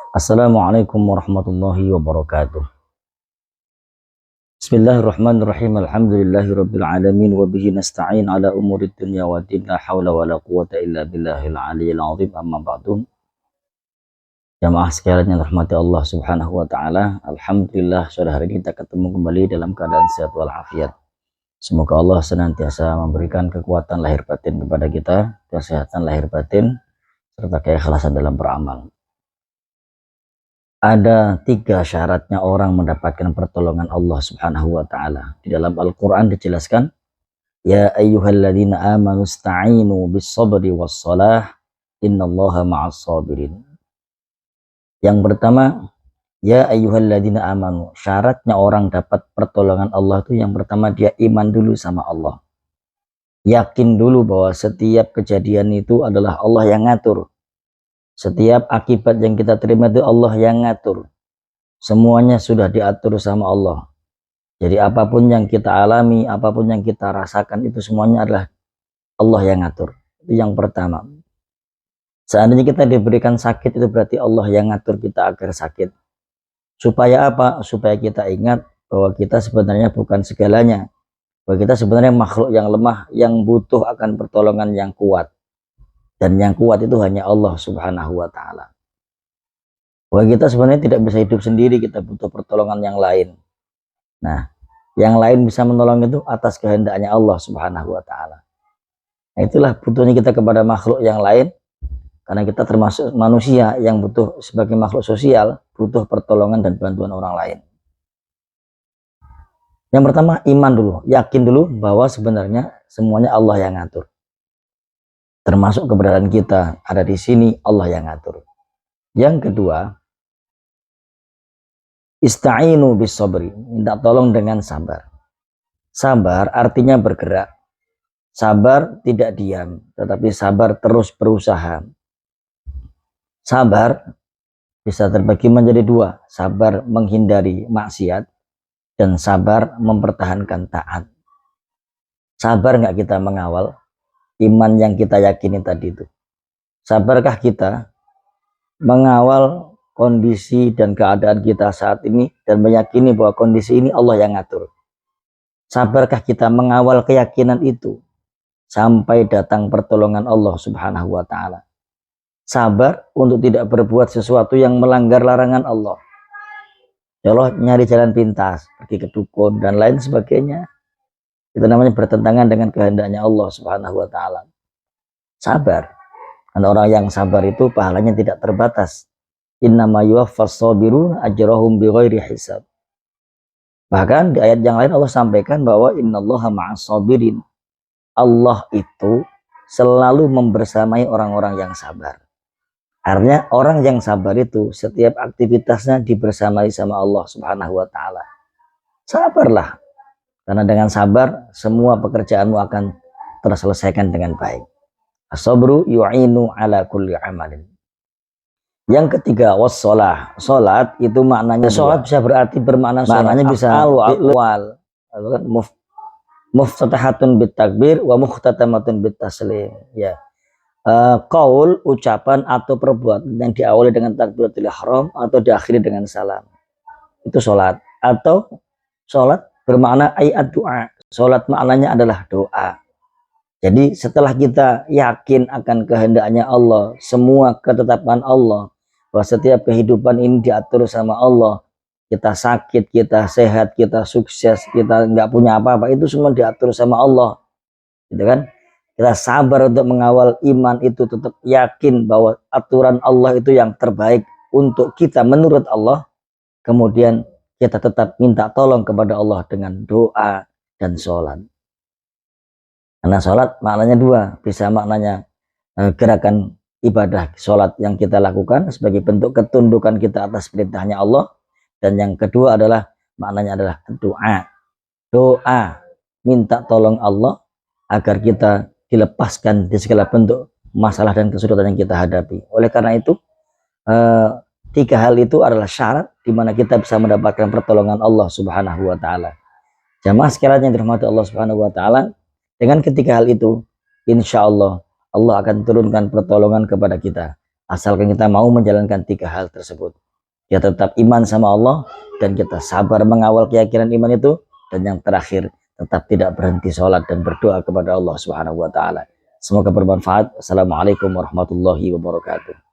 Assalamualaikum warahmatullahi wabarakatuh. Bismillahirrahmanirrahim. Alhamdulillahirabbil alamin wa bihi nasta'in ala umurid dunya waddin. La haula wala quwwata illa billahil aliyyil azim. Amma ba'du. Jamaah sekalian yang rahmati Allah Subhanahu wa taala, alhamdulillah sore hari ini kita ketemu kembali dalam keadaan sehat walafiat. Semoga Allah senantiasa memberikan kekuatan lahir batin kepada kita, kesehatan lahir batin serta keikhlasan dalam beramal. Ada 3 syaratnya orang mendapatkan pertolongan Allah Subhanahu wa taala. Di dalam Al-Qur'an dijelaskan, ya ayyuhalladzina amanu ista'inu bis-sabri was-shalah innallaha ma'as sabirin. Yang pertama, ya ayyuhalladzina amanu, syaratnya orang dapat pertolongan Allah itu yang pertama dia iman dulu sama Allah. Yakin dulu bahwa setiap kejadian itu adalah Allah yang ngatur. Setiap akibat yang kita terima itu Allah yang ngatur. Semuanya sudah diatur sama Allah. Jadi apapun yang kita alami, apapun yang kita rasakan itu semuanya adalah Allah yang ngatur. Itu yang pertama. Seandainya kita diberikan sakit itu berarti Allah yang ngatur kita agar sakit. Supaya apa? Supaya kita ingat bahwa kita sebenarnya bukan segalanya. Bahwa kita sebenarnya makhluk yang lemah yang butuh akan pertolongan yang kuat. Dan yang kuat itu hanya Allah Subhanahu wa taala. Bahwa kita sebenarnya tidak bisa hidup sendiri, kita butuh pertolongan yang lain. Nah, yang lain bisa menolong itu atas kehendaknya Allah Subhanahu wa taala. Nah, itulah butuhnya kita kepada makhluk yang lain, karena kita termasuk manusia yang butuh sebagai makhluk sosial, butuh pertolongan dan bantuan orang lain. Yang pertama, iman dulu, yakin dulu bahwa sebenarnya semuanya Allah yang ngatur. Termasuk keberadaan kita ada di sini Allah yang ngatur. Yang kedua, ista'inu bis sabri, minta tolong dengan sabar. Sabar artinya bergerak. Sabar tidak diam, tetapi sabar terus berusaha. Sabar bisa terbagi menjadi 2, sabar menghindari maksiat dan sabar mempertahankan taat. Sabar nggak kita mengawal iman yang kita yakini tadi itu? Sabarkah kita mengawal kondisi dan keadaan kita saat ini dan meyakini bahwa kondisi ini Allah yang ngatur? Sabarkah kita mengawal keyakinan itu sampai datang pertolongan Allah Subhanahu wa taala? Sabar untuk tidak berbuat sesuatu yang melanggar larangan Allah. Ya Allah, nyari jalan pintas, pergi ke dukun dan lain sebagainya. Itu namanya bertentangan dengan kehendaknya Allah Subhanahu wa taala. Sabar. Dan orang yang sabar itu pahalanya tidak terbatas. Innama yuwaffas sabirun ajrahum bighairi hisab. Bahkan di ayat yang lain Allah sampaikan bahwa innallaha ma'as sabirin. Allah itu selalu membersamai orang-orang yang sabar. Artinya orang yang sabar itu setiap aktivitasnya dibersamai sama Allah Subhanahu wa taala. Sabarlah. Karena dengan sabar semua pekerjaanmu akan terselesaikan dengan baik. As-sabru yu'inu ala kulli amalin. Yang ketiga, was-shalah. Salat itu maknanya salat bisa berarti bermakna maknanya bisa awal. Muftatahatun bit takbir wa mukhtatamatun bit taslim. Ya. Qaul, ucapan atau perbuatan yang diawali dengan takbiratul ihram atau diakhiri dengan salam. Itu salat. Atau salat bermakna ayat doa. Salat maknanya adalah doa. Jadi setelah kita yakin akan kehendaknya Allah, semua ketetapan Allah, bahwa setiap kehidupan ini diatur sama Allah, kita sakit, kita sehat, kita sukses, kita nggak punya apa-apa, itu semua diatur sama Allah, gitu kan? Kita sabar untuk mengawal iman itu, tetap yakin bahwa aturan Allah itu yang terbaik untuk kita menurut Allah. Kemudian kita tetap minta tolong kepada Allah dengan doa dan sholat. Karena sholat maknanya 2, bisa maknanya gerakan ibadah sholat yang kita lakukan sebagai bentuk ketundukan kita atas perintahnya Allah. Dan yang kedua adalah maknanya adalah doa. Doa, minta tolong Allah agar kita dilepaskan di segala bentuk masalah dan kesulitan yang kita hadapi. Oleh karena itu 3 hal itu adalah syarat di mana kita bisa mendapatkan pertolongan Allah Subhanahu wa taala. Jamaah sekalian yang dirahmati Allah Subhanahu wa taala, dengan ketiga hal itu insya Allah Allah akan turunkan pertolongan kepada kita. asalkan kita mau menjalankan 3 hal tersebut. Kita tetap iman sama Allah, dan kita sabar mengawal keyakinan iman itu, dan yang terakhir tetap tidak berhenti sholat dan berdoa kepada Allah Subhanahu wa taala. Semoga bermanfaat. Assalamualaikum warahmatullahi wabarakatuh.